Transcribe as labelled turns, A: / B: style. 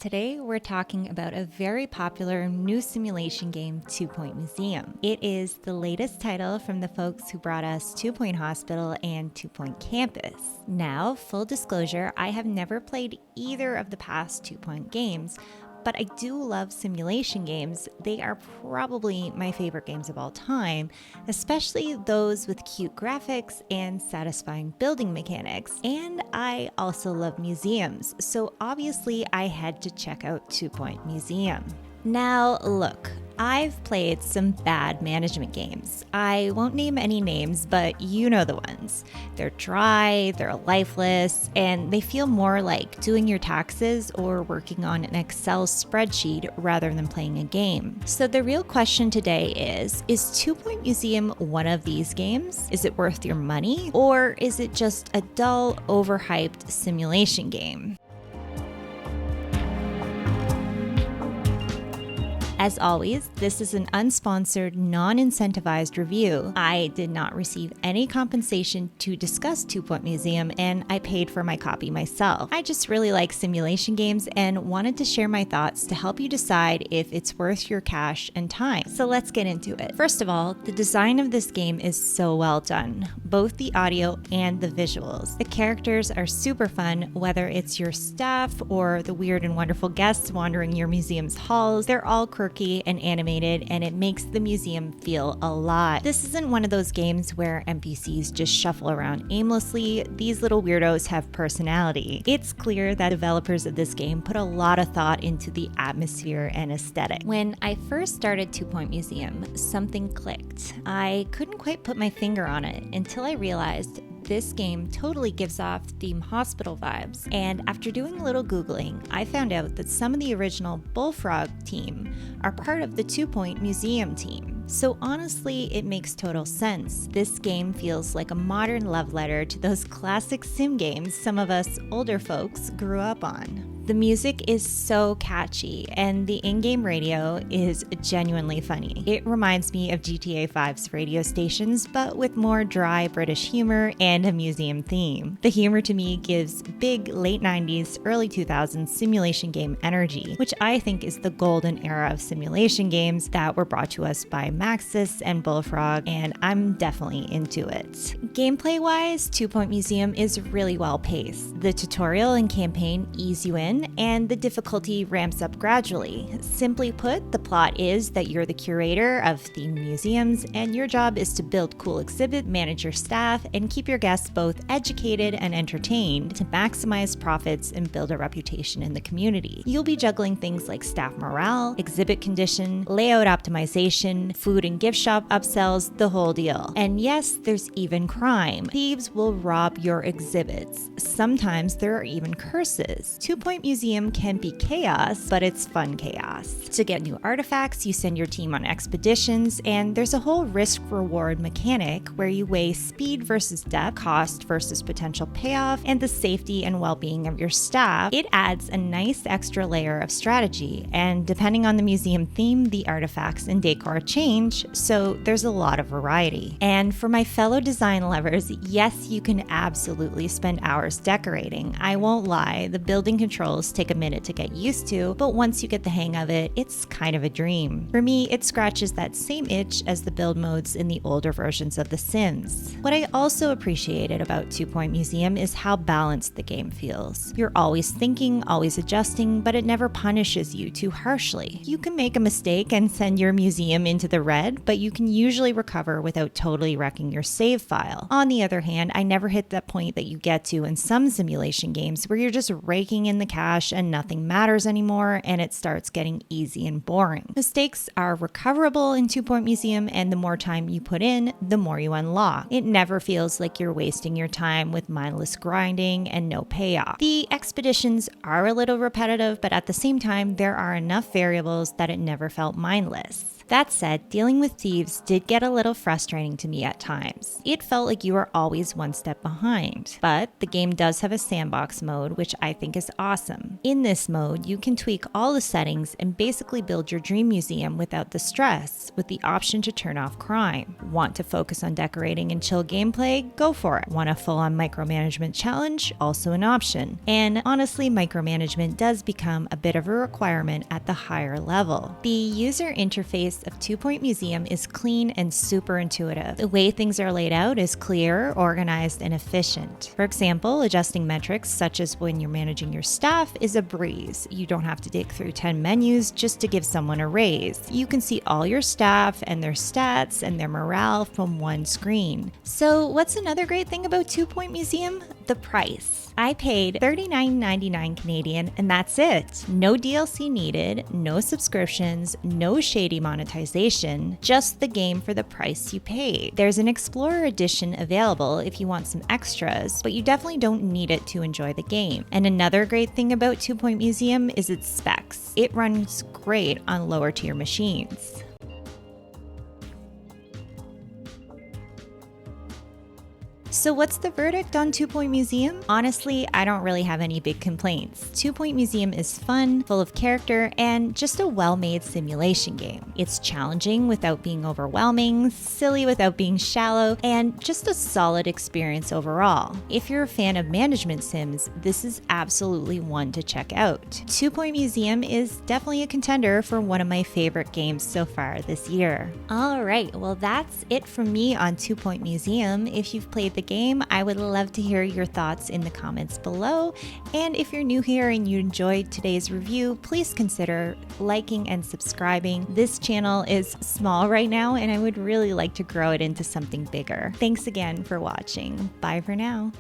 A: Today, we're talking about a very popular new simulation game, 2 Point Museum. It is the latest title from the folks who brought us 2 Point Hospital and 2 Point Campus. Now, full disclosure, I have never played either of the past 2 Point games, but I do love simulation games. They are probably my favorite games of all time, especially those with cute graphics and satisfying building mechanics. And I also love museums, so obviously I had to check out 2 Point Museum. Now, look, I've played some bad management games. I won't name any names, but you know the ones. They're dry, they're lifeless, and they feel more like doing your taxes or working on an Excel spreadsheet rather than playing a game. So the real question today is 2 Point Museum one of these games? Is it worth your money? Or is it just a dull, overhyped simulation game? As always, this is an unsponsored, non-incentivized review. I did not receive any compensation to discuss 2 Point Museum, and I paid for my copy myself. I just really like simulation games and wanted to share my thoughts to help you decide if it's worth your cash and time. So let's get into it. First of all, the design of this game is so well done, both the audio and the visuals. The characters are super fun, whether it's your staff or the weird and wonderful guests wandering your museum's halls. They're all quirky and animated, and it makes the museum feel alive. This isn't one of those games where NPCs just shuffle around aimlessly. These little weirdos have personality. It's clear that developers of this game put a lot of thought into the atmosphere and aesthetic. When I first started 2 Point Museum, something clicked. I couldn't quite put my finger on it until I realized this game totally gives off theme hospital vibes, and after doing a little Googling, I found out that some of the original Bullfrog team are part of the 2 Point Museum team. So honestly, it makes total sense. This game feels like a modern love letter to those classic sim games some of us older folks grew up on. The music is so catchy, and the in-game radio is genuinely funny. It reminds me of GTA 5's radio stations, but with more dry British humor and a museum theme. The humor to me gives big late 90s, early 2000s simulation game energy, which I think is the golden era of simulation games that were brought to us by Maxis and Bullfrog, and I'm definitely into it. Gameplay-wise, 2 Point Museum is really well paced. The tutorial and campaign ease you in, and the difficulty ramps up gradually. Simply put, the plot is that you're the curator of themed museums, and your job is to build cool exhibits, manage your staff, and keep your guests both educated and entertained to maximize profits and build a reputation in the community. You'll be juggling things like staff morale, exhibit condition, layout optimization, food and gift shop upsells, the whole deal. And yes, there's even crime. Thieves will rob your exhibits. Sometimes there are even curses. 2 Point Museum can be chaos, but it's fun chaos. To get new artifacts, you send your team on expeditions, and there's a whole risk-reward mechanic where you weigh speed versus depth, cost versus potential payoff, and the safety and well-being of your staff. It adds a nice extra layer of strategy, and depending on the museum theme, the artifacts and decor change, so there's a lot of variety. And for my fellow design lovers, yes, you can absolutely spend hours decorating. I won't lie, the building controls take a minute to get used to, but once you get the hang of it, it's kind of a dream. For me, it scratches that same itch as the build modes in the older versions of The Sims. What I also appreciated about 2 Point Museum is how balanced the game feels. You're always thinking, always adjusting, but it never punishes you too harshly. You can make a mistake and send your museum into the red, but you can usually recover without totally wrecking your save file. On the other hand, I never hit that point that you get to in some simulation games where you're just raking in the cash and nothing matters anymore, and it starts getting easy and boring. Mistakes are recoverable in 2 Point Museum, and the more time you put in, the more you unlock. It never feels like you're wasting your time with mindless grinding and no payoff. The expeditions are a little repetitive, but at the same time, there are enough variables that it never felt mindless. That said, dealing with thieves did get a little frustrating to me at times. It felt like you were always one step behind. But the game does have a sandbox mode, which I think is awesome. In this mode, you can tweak all the settings and basically build your dream museum without the stress, with the option to turn off crime. Want to focus on decorating and chill gameplay? Go for it. Want a full-on micromanagement challenge? Also an option. And honestly, micromanagement does become a bit of a requirement at the higher level. The user interface of 2 Point Museum is clean and super intuitive. The way things are laid out is clear, organized, and efficient. For example, adjusting metrics such as when you're managing your staff is a breeze. You don't have to dig through 10 menus just to give someone a raise. You can see all your staff and their stats and their morale from one screen. So what's another great thing about 2 Point Museum? The price. I paid $39.99 Canadian, and that's it. No DLC needed, no subscriptions, no shady monetization, just the game for the price you paid. There's an Explorer Edition available if you want some extras, but you definitely don't need it to enjoy the game. And another great thing about 2 Point Museum is its specs. It runs great on lower tier machines. So what's the verdict on 2 Point Museum? Honestly, I don't really have any big complaints. 2 Point Museum is fun, full of character, and just a well-made simulation game. It's challenging without being overwhelming, silly without being shallow, and just a solid experience overall. If you're a fan of management sims, this is absolutely one to check out. 2 Point Museum is definitely a contender for one of my favorite games so far this year. Alright, well that's it from me on 2 Point Museum. If you've played the game, I would love to hear your thoughts in the comments below. And if you're new here and you enjoyed today's review, please consider liking and subscribing. This channel is small right now, and I would really like to grow it into something bigger. Thanks again for watching. Bye for now.